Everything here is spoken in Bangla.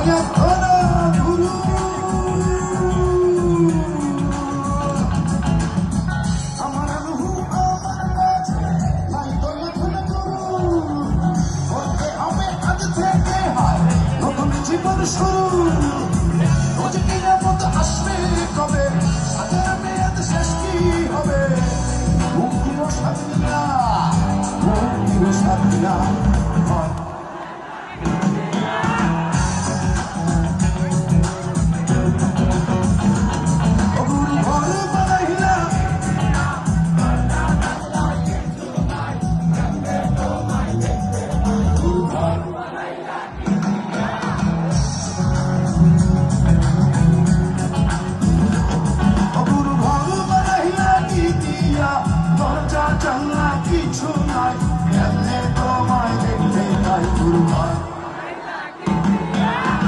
দেখো না গুরু আমার রুহু আমার কাছে তাই তো এখন গুরু করতে হবে আজ থেকে হয় নতুন জীবন শুরু